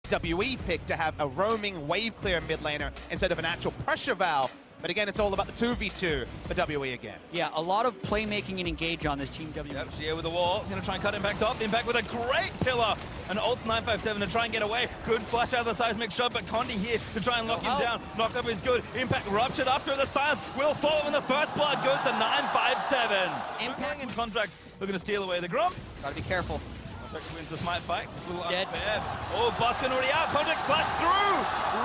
WE pick to have a roaming wave clear mid laner instead of an actual pressure valve. But again, it's all about the 2v2 for WE again. Yeah, a lot of playmaking and engage on this Team WE. Yep, Shea with the wall, gonna try and cut Impact off. Impact with a great pillar. An ult 957 to try and get away. Good flash out of the seismic shot, but Condi here to try and lock him down. Knockup is good. Impact ruptured after the silence. Will follow when the first blood goes to 957. Impact in contract, looking to steal away the Grump. Gotta be careful. Contract wins the smite fight. A little Dead. unfair. Oh, Boskin already out. Contract splash through.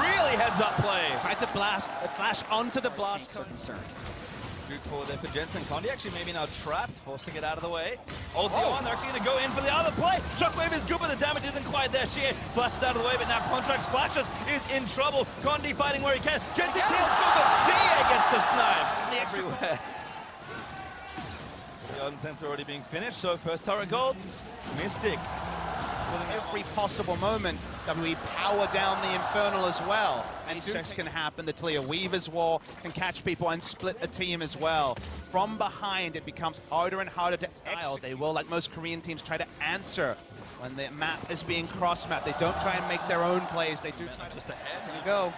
Really heads up play. Tried to flash onto the blast. So concerned. Shoot forward there for Jensen. Condi actually maybe now trapped, forced to get out of the way. Ulti on, they're actually going to go in for the other play. Shockwave is good, but the damage isn't quite there. Shea flashes out of the way, but now Contract splashes, is in trouble. Condi fighting where he can. Jensen kills good, but Shea gets the snipe. Everywhere. The Odin sensor already being finished, so first turret gold. Mystic. Every possible moment, WE power down the Infernal as well. And checks can happen. The Talia Weaver's wall can catch people and split a team as well. From behind, it becomes harder and harder to execute. They will, like most Korean teams, try to answer when the map is being cross-mapped. They don't try and make their own plays. They do try just ahead. There you go.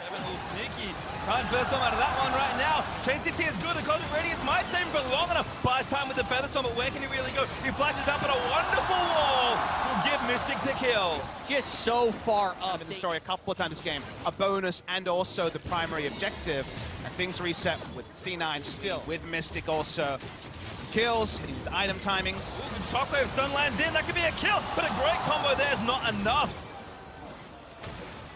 Sneaky. Can't burst them out of that one right now. Chain CT is good. The Cosmic Radiance might save him for long enough. Buys time with the Featherstorm, but where can he really go? He flashes up at a wonderful wall. Will give Mystic the kill. Just so far up. In the story a couple of times this game, a bonus and also the primary objective, and things reset with C9 still, with Mystic also. Some kills, hitting his item timings. Ooh, Shockwave stun lands in, that could be a kill, but a great combo there is not enough.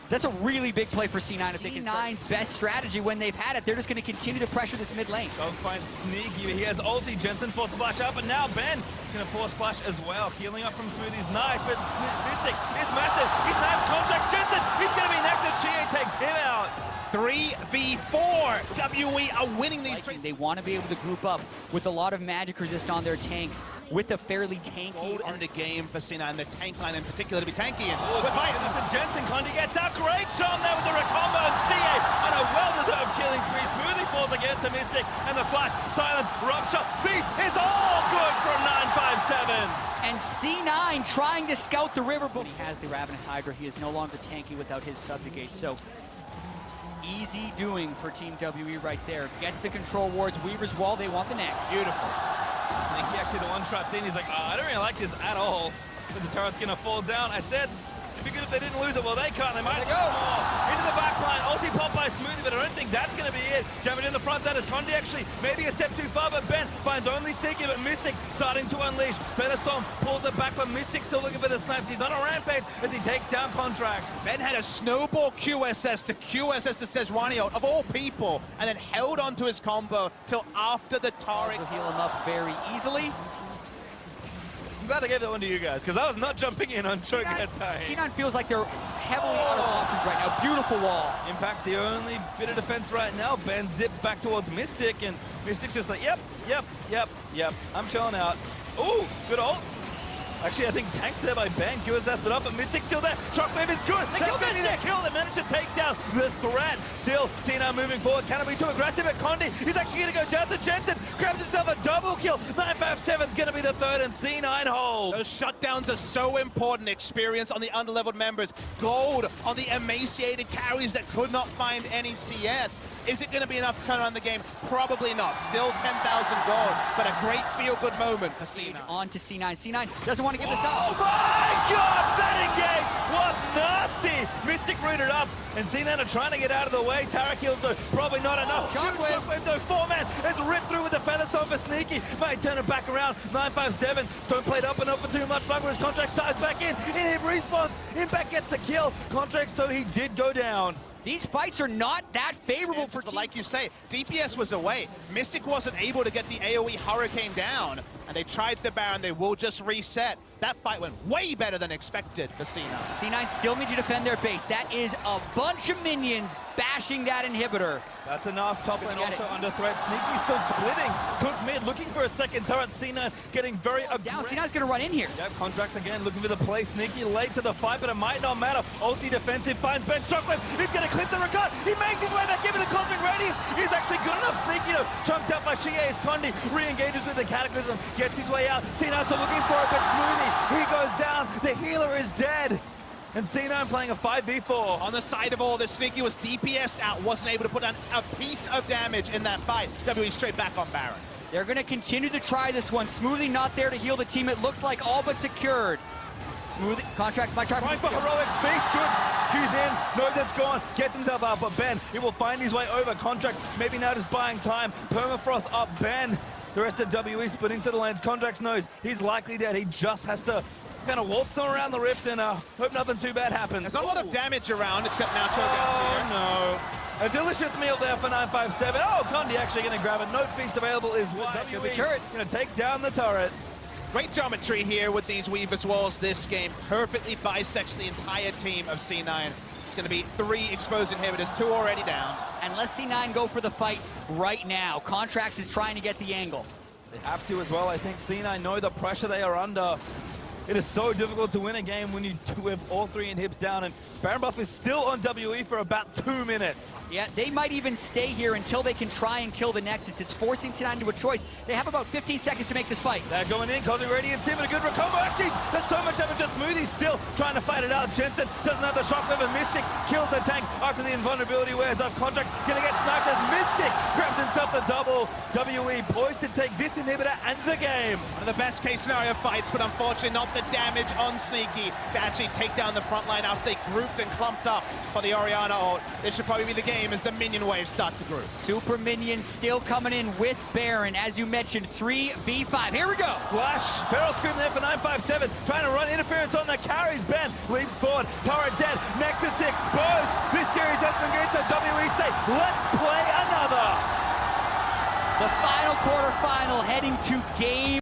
That's a really big play for C9 if they can start. C9's best strategy when they've had it. They're just going to continue to pressure this mid lane. Don't find Sneaky. He has ulti. Jensen force splash out, but now Ben is going to force splash as well. Healing up from Smoothie's nice, but Mystic is massive. He snaps Contracts. Jensen, he's going to be next as Shea takes him out. 3v4. WE are winning these trades. They want to be able to group up with a lot of magic resist on their tanks with a fairly tanky in the game for C9, the tank line in particular to be tanky. And we're fighting for Jensen. Condi gets out. Great shot there with the recombo and CA on a well-deserved killing spree. Smoothie falls again to Mystic and the flash, silence, rupture, feast is all good from 957. And C9 trying to scout the river, but when he has the Ravenous Hydra, he is no longer tanky without his subjugate. So easy doing for Team WE right there. Gets the control wards, Weaver's wall, they want the next. Beautiful. I think he actually the one trapped in. He's like, oh, I don't really like this at all. But the turret's gonna fall down. I said, it'd be good if they didn't lose it. Well, they can't. They might go into the back line. Ulti pop by Smoothie, but I don't think that's gonna be it. Damage in the front side as Condi actually maybe a step too far, but Ben finds only Sneaky, but Mystic starting to unleash. Featherstorm pulls it back, but Mystic still looking for the snipes. He's on a rampage as he takes down Contracts. Ben had a snowball QSS to Sejuani of all people, and then held onto his combo till after the Taric. He'll heal him up very easily. I'm glad I gave that one to you guys, because I was not jumping in on Choke at time. C9 feels like they're heavily out of options right now. Beautiful wall. Impact the only bit of defense right now. Ben zips back towards Mystic, and Mystic's just like, yep, I'm chilling out. Ooh, good ult. Actually, I think tanked there by Ben. QSS'd it up, but Mystic's still there. Shockwave is good. They killed Mystic. They managed to take down the threat. Still, C9 moving forward. Can it be too aggressive? But Condi is actually going to go down to Jensen. Grabs himself a double kill. 957's going to be the third, and C9 hold. Those shutdowns are so important. Experience on the underleveled members. Gold on the emaciated carries that could not find any CS. Is it going to be enough to turn around the game? Probably not. Still 10,000 gold, but a great feel-good moment for C9. On to C9. C9 doesn't want to give this up. Oh my God! That engage was nasty! Mystic rooted up, and C9 are trying to get out of the way. Tara kills though, probably not enough. Shockwave though, 4-man has ripped through with the Featherstorm for Sneaky. Might turn it back around. 957, Stone played up and up for too much. His Contracts ties back in. It respawns. Impact gets the kill. Contracts though, he did go down. These fights are not that favorable for Team. Like you say, DPS was away. Mystic wasn't able to get the AoE Hurricane down, and they tried the Baron. They will just reset. That fight went way better than expected for C9. C9 still need to defend their base. That is a bunch of minions bashing that inhibitor. That's enough. Top lane also under threat. Sneaky still splitting. Took mid, looking for a second turret. C9 getting very aggressive. C9's gonna run in here. Yep, Contracts again looking for the play. Sneaky late to the fight, but it might not matter. Ulti defensive finds Ben. Shockwave. He's gonna clip the regard. He makes his way back, giving the Cosmic Radiance. He's actually good enough. Sneaky though, chunked up by Shie's Condi. Re-engages with the Cataclysm. Gets his way out. C9 still looking for it, but Smoothie. He goes down. The healer is dead. and C9 playing a 5v4. On the side of all this, Sneaky was DPS'd out, wasn't able to put down a piece of damage in that fight. WWE straight back on Baron. They're going to continue to try this one. Smoothie not there to heal the team. It looks like all but secured. Smoothie, Contracts might try Trying for heroic space, good. Q's in, knows it's gone, gets himself out, but Ben, he will find his way over. Contract, maybe now just buying time. Permafrost up, Ben. The rest of WE splitting to the lanes. Contracts knows he's likely dead. He just has to kind of waltz them around the rift and hope nothing too bad happens. There's not a lot of damage around, except now Cho'Gath's here. No. A delicious meal there for 957. Oh, Condi actually going to grab it. No feast available is wide. WE turret going to take down the turret. Great geometry here with these Weaver's Walls this game. Perfectly bisects the entire team of C9. It's going to be 3 exposed inhibitors, 2 already down. And let C9 go for the fight right now. Contracts is trying to get the angle. They have to as well. I think C9 know the pressure they are under. It is so difficult to win a game when you have all 3 inhibs down, and Baron Buff is still on WE for about 2 minutes. Yeah, they might even stay here until they can try and kill the Nexus. It's forcing C9 to a choice. They have about 15 seconds to make this fight. They're going in, causing Radiant Sim, and a good recover. Actually, there's so much damage. Just Smoothie still trying to fight it out. Jensen doesn't have the shockwave, and Mystic kills the tank after the invulnerability wears off. Contract gonna get sniped as Mystic grabs himself the double. WE poised to take this inhibitor and the game. One of the best case scenario fights, but unfortunately not the damage on Sneaky to actually take down the front line after they grouped and clumped up for the Orianna ult. This should probably be the game as the minion waves start to group. Super minions still coming in with Baron. As you mentioned, 3v5. Here we go. Flash, barrel scream there for 957, trying to run interference on the carries. Ben leaps forward, turret dead, Nexus exposed. This series has been good, so WE say, let's play another. The final quarterfinal heading to game